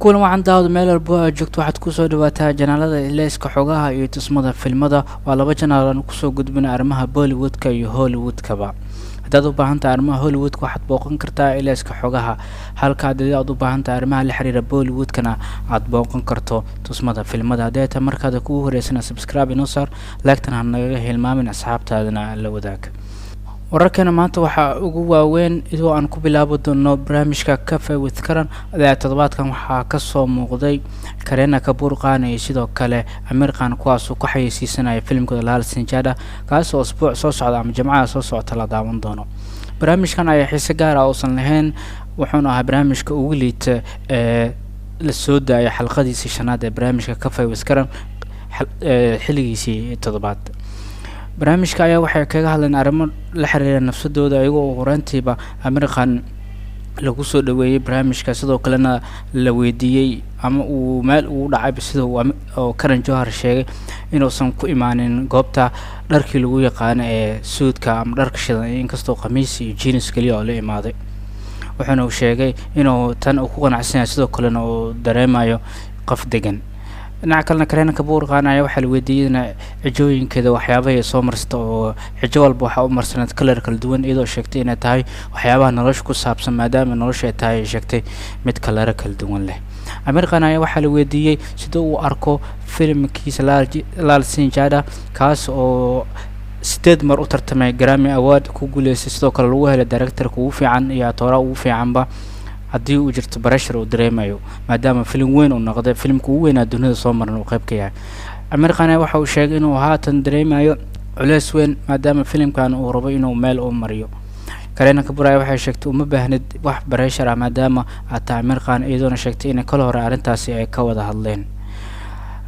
kulan waxaan daawada meel walba aad joogto waxaad kusoo dhawaataa janaalada ilayska xogaha iyo tusmada filmada waa laba janaal aan kusoo gudbina arrimaha Bollywoodka iyo Hollywoodkaba haddaad u baahan tahay arrimaha Hollywoodka waxaad booqan kartaa ilayska xogaha halka aad u baahan tahay arrimaha la xiriira Bollywoodkana aad booqan karto tusmada filmada haddii ta markaad ku horeysana subscribe inoo saar like-tan naga hilmaamin asxaabtaadana la wadaag wararkana maanta waxa ugu waaweyn idoo aan ku bilaabo doono barnaamijka Cafe with Karan toddobaadkan waxaa ka soo muuqday Kareena Kapoor Khan iyo sidoo kale Aamir Khan kuwaas oo ku xayeysiisanaya filimkooda Laal Sinjada kaas oo usbuuc soo socda ama Jimcaha soo socota la daawan doono barnaamijkan ayaa xiise gaar ah oo san lahayn wuxuuna ahaa barnaamijka ugu liita la soo daayay xalqadiisii shanaad ee barnaamijka Cafe with Karan xilligiisii toddobaad barnaamijka ayaa waxay kaga hadleen arrimo la xiriira nafsadooda iyagoo horaantiiba Aamir Khan lagu soo dhaweeyay barnaamijka sidoo kalena la weydiiyay ama uu meel uu dhacay sidoo oo Karan Johar sheegay inuusan ku imaanin goobta dharkii lagu yaqaan ee suudka ama dharka shidan inkastoo qamiis iyo jeans kaliya oo la imaaday wuxuuna sheegay inuu tan ku qanacsan yahay sidoo kalena uu dareemayo qof degan nackalna Kareena Kapoor Khan ayaa waxa la weydiiyay cijooyinkeeda waxyaabaha soo marsta oo cijo walba waxa u marsanad color kala duwan iyadoo sheegtay inay tahay waxyaabaha nolosha ku saabsan maadaama nolosha ay tahay sheegtay mid color kala duwan leh Aamir Khan ayaa waxa la weydiiyay sida uu arko filimkiisa Laal Sinjada kaas oo 8 mar u tartamay Grammy Award ku guuleystay sidoo kale lagu helay director-ka ugu fiican iyo actor-ka ugu fiicanba haddii uu jirto pressure uu dareemayo maadaama film weyn uu noqday filmka ugu weyn dunida soo marnay uu qayb ka yahay Aamir Khan waxa uu sheegay inuu haatan dareemayo culays weyn maadaama filmkan uu rabo inuu meel u mariyo Kareena Kapoor waxay sheegtay uma baahnid wax pressure ah maadaama Aamir Khan iyadoo sheegtay in kala hor arintaasi ay ka wada hadleen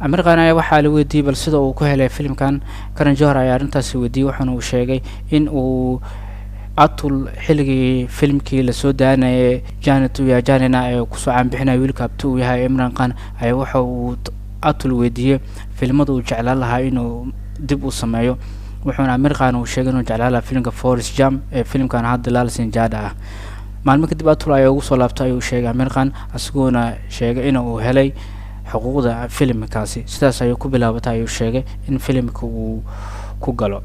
Aamir Khan waxa la weydiiyay bal sida uu ku helay filmkan Karan Johar ayaa arintaasi weydiiyay wuxuuna uu sheegay in uu atul xilligii filmkii la soo daanayay Janatu ya Janina ee ku soo caanbixinay wiilka abtu yahay Imran Khan ayaa waxa uu atul weydiiyay filmada uu jeclaan lahaa inuu dib u sameeyo wuxuuna Aamir Khan uu sheegay inuu jeclaan lahaa filmka Forest Jump ee filmkan hadda Laal Sinjada ah maalmo kadib atul ayaa ugu soo laabtay ayuu sheegay Aamir Khan asaguna sheegay inuu helay xuquuqda filmkaasi sidaas ayuu ku bilaabatay ayuu sheegay in filmka uu ku galo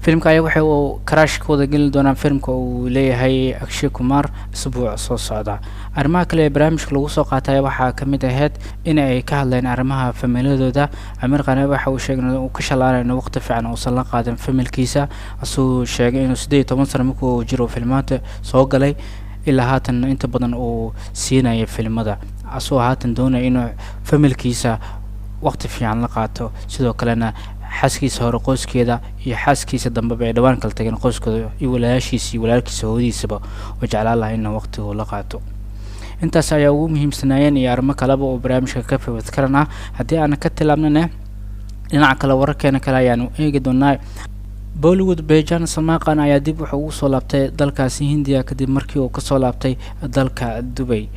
filmka ayaa waxa uu crash kooda gali doonaa filmka uu leeyahay Akshay Kumar isbuuc soo socda arrimaha kale ee barnaamijka lagu soo qaatay waxaa kamid ahayd in ay ka hadleen arrimaha familiyadooda Aamir Khan waxa uu sheegay inuu ka shalaanayo waqti fiican oo san la qaadan familkiisa asuu sheegay inuu 18 sano markuu jiro filmaanta soo galay ilaa haatan inta badan uu siinayo filmada asuu haatan doonay inuu familkiisa waqti fiican la qaato sidoo kalena xaaskiisa hore qoyskeeda iyo xaaskiisa dambe ay dhawaan kala tageen qoyskooda iyo walaashiisa iyo walaalkiisa hoodiisaba oo jeclaan lahaa in waqti uu la qaato intaas ayaa ugu muhiimsanaayeen iyo arrimo kaleba oo barnaamijka Cafe with Karan ah haddii aan ka tilaabnana dhinaca kale wararkeena kale ayaan eegi doonaa Bollywood Bejan Salman Khan ayaa dib wuxuu ugu soo laabtay dalkaasi Hindiya kadib markii uu ka soo laabtay dalka Dubai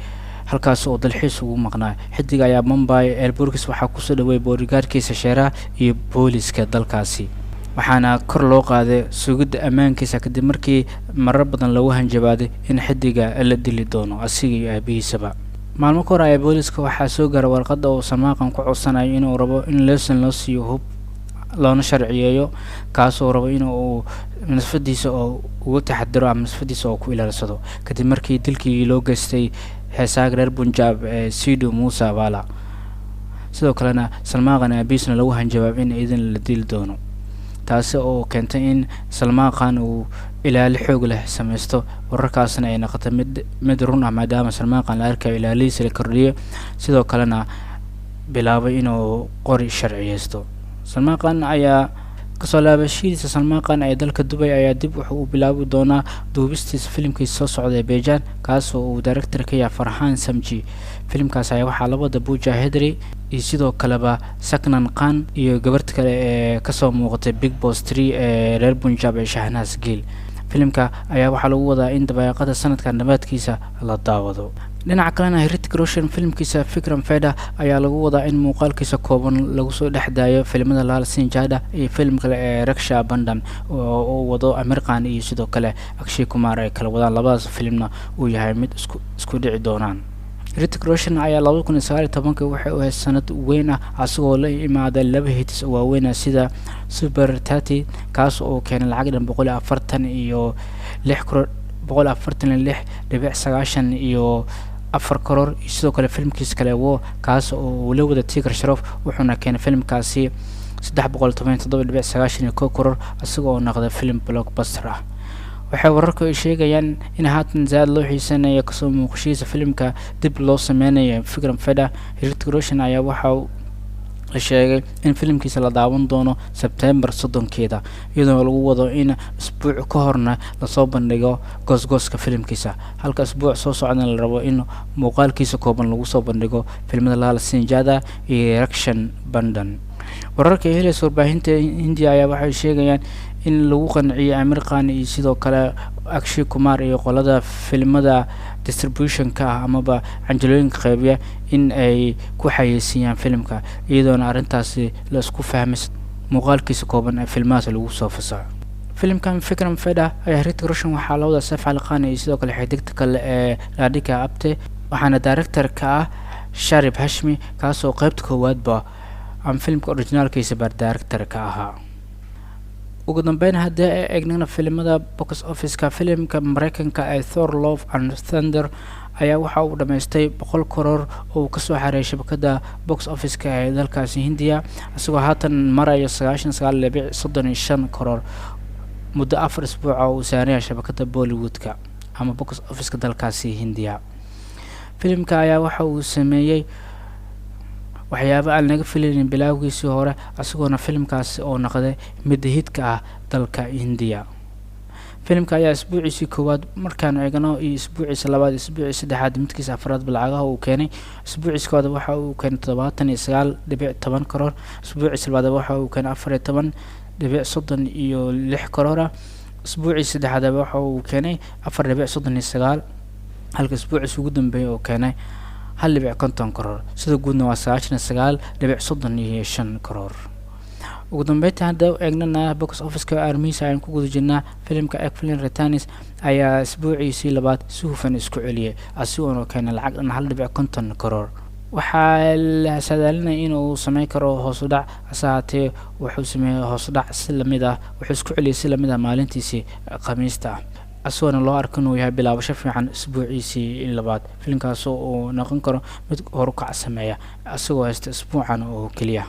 halkaas oo dalxiis ugu maqnaa xidiga ayaa Mumbai airportkiisa waxa ku soo dhaweeyay booligaarkiisa sheeraha iyo booliska dalkaasi waxaana kor loo qaaday sugidda amaankiisa kadib markii marar badan lagu hanjabaaday in xidiga la dili doono asiga iyo aabihiisaba maalmo ka hor ayaa booliska waxaa soo gaaray warqad oo Salman Khan ku codsanayo inuu rabo in lesson loo siiyo hub loona sharciyeeyo kaas oo rabo inuu nafsadiisa oo ugu taxadiro ama nafsadiisa oo ku ilaalsado kadib markii dilkii loo geystay heesaag reer Punjab Sidhu Musa Wala sidoo kalena Salman Khan aabisna lagu hanjabaab in idin la dil doono taasi oo keentay in Salman Khan uu ilaali xoog leh sameysto wararkaasna ay noqotay mid run ah maadaama Salman Khan la arkay ilaalihiisa la kordhiyay sidoo kalena bilaabay inuu qori sharciyeysto Salman Khan ayaa kasoo laabashadiisa Salman Khan ee dalka Dubai ayaa dib wuxuu u bilaabi doonaa duubistiisa filimkiisa soo socda Bejan kaas oo uu director ka yahay Farhan Samji filimkaas ayaa waxaa labada Pooja Hedri iyo sidoo kaleba Saknan Khan iyo gabarta kale ee ka soo muuqatay Big Boss 3 ee reer Punjab ee Shahnaz Gill filimka ayaa waxaa lagu wadaa in dabaaqada sanadkan dhammaadkiisa la daawado dhinaca kalena Hrithik Roshan filmkiisa Vikram Vedha ayaa lagu wadaa in muuqaalkiisa kooban lagu soo dhaxdaayo filmada Laal Sinjada iyo film kale ee Raksha Bandhan oo wado Aamir Khan iyo sidoo kale Akshay Kumar ay kala wadaan labadaas filmna uu yahay mid isku dhici doonaan Hrithik Roshan ayaa 2019 waxay u ahayd sanad weyn ah asagoo la imaaday laba hits oo waaweyn sida Super 30 kaas oo keenay lacag dhan 146 crore 146.9 iyo 4 crore sidoo kale filmkiisa kale kaas oo la wada Tigr Shroff wuxuuna keenay filmkaasi 317.91 crore asagoo noqday film blockbuster ah. waxay wararku ay sheegayaan in haatan zaad loo xiisanayo kasoo muuqashiisa filmka dib loo sameynayo Vikram Vedha. Hrithik Roshan ayaa waxa la sheegay in filmkiisa la daawan doono September 30keeda iyadoo lagu wado in isbuuc ka horna la soo bandhigo goosgooska filmkiisa halka isbuuc soo socdana la rabo in muuqaalkiisa kooban lagu soo bandhigo filmada Lal Singh Chaddha iyo Rakshan Bandhan. wararka helaysa warbaahinta Hindiya ayaa waxay sheegayaan in lagu qanciyay Aamir Khan iyo sidoo kale Akshay Kumar iyo qolada filmada distribution-ka amaba canjalooyinka qaybiya in ay ku xayeysiiyaan filmka iyadoona arrintaasi la isku fahmay muuqaalkiisa kooban ee filmahaas lagu soo fasaxo. filmkan Vikram Vedha ayaa Hrithik Roshan waxaa la wada Saif Ali Khan iyo sidoo kale xigta kale ee Radhika Apte waxaana director-ka ah Sharif Hashmi kaasoo qaybta koowaadba aan filmka originalkiisa bar director-ka ahaa. ugu dambeyn haddii ay eegnana filimada box office-ka filimka Mareykanka ee Thor Love and Thunder ayaa waxa uu dhameystay 100 crore oo ka soo xareeyay shabakada box office-ka ee dalkaasi Hindiya asagoo haatan maraya 99.35 crore muddo 4 isbuuc oo saaraya shabakada Bollywood-ka ama box office-ka dalkaasi Hindiya. filimka ayaa waxa uu sameeyay waxyaabo aan laga filaynin bilowgiisii hore asagoona filmkaasi oo noqday mid hidka ah dalka Hindiya. filimka ayaa isbuuciisii koowaad markaan eegno iyo isbuuciisa labaad isbuuciisa saddexaad midkiisa afraad balcagaha uu keenay isbuuciisa koowaad waxa uu keenay 79.10 crore isbuuciisa labaad waxa uu keenay 14.36 crore isbuuciisa saddexaad waxa uu keenay 4.39 halka isbuuciisa ugu dambeeyay oo keenay 1.50 crore sida guudna waa 99.35 crore. ugu dambeyntii hadda eegnana box office-ka Armis ayaan ku guda jirnaa filmka Ekflin Returns ayaa isbuuciisii labaad si hufan isku celiyay asigoo keenay lacag dhan 1.50 crore. waxaa la saadaalinayay inuu sameyn karo hoos u dhac asaatee wuxuu sameeyay hoos u dhac si lamid ah wuxuu isku celiyay si lamid ah maalintiisii Khamiista asagoo loo arko inuu yahay bilaabasho fiican isbuuciisii labaad filmkaas oo noqon karo mid horukac sameeya asagoo haysta isbuucan oo kaliya.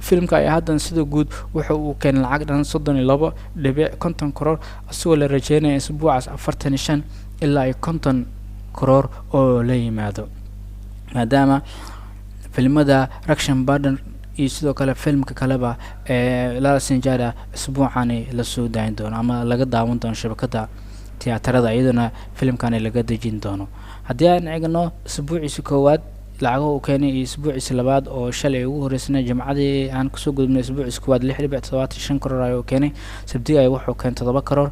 filmka ayaa haddan sida guud wuxuu uu keenay lacag dhan 32.50 crore asagoo la rajeynaya isbuucaas 45 ilaa 50 crore oo la yimaado maadaama filmada Rakshan Bandhan iyo sidoo kale filmka kaleba ee Lal Singh Chaddha isbuucani la soo daayin doono ama laga daawan doono shabakada tiyaatarada iyadana filmkan laga dejin doono. haddii aan eegno isbuuciisa koowaad lacago uu keenay iyo isbuuciisa labaad oo shalay ugu horeysay jimcadii aan ku soo gudubnay isbuuciisa koowaad 6.75 crore ayuu keenay sabti ay wuxuu keenay 7 crore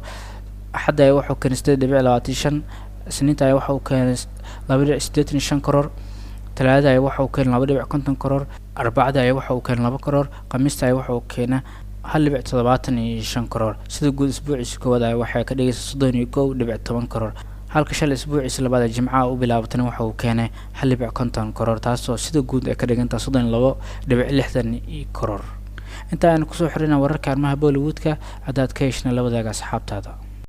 axad ay wuxuu keenay 8.25 isniinta ay wuxuu keenay 2.85 crore talaada ay wuxuu keenay 2.50 crore arbacada ay wuxuu keenay 2 crore khamiista ay wuxuu keenay 1.75 crore sida guud isbuuciisa koowaad ay waxay ka dhigaysaa 31.10 crore halka shalay isbuuciisa labaad jimcaha u bilaabatana waxa uu keenay 1.50 crore taasoo sida guud ay ka dhiganta 32.60 crore. inta aan ku soo xirina wararka arrimaha Bollywood-ka hadaad ka heshna la wadaaga asxaabtaada.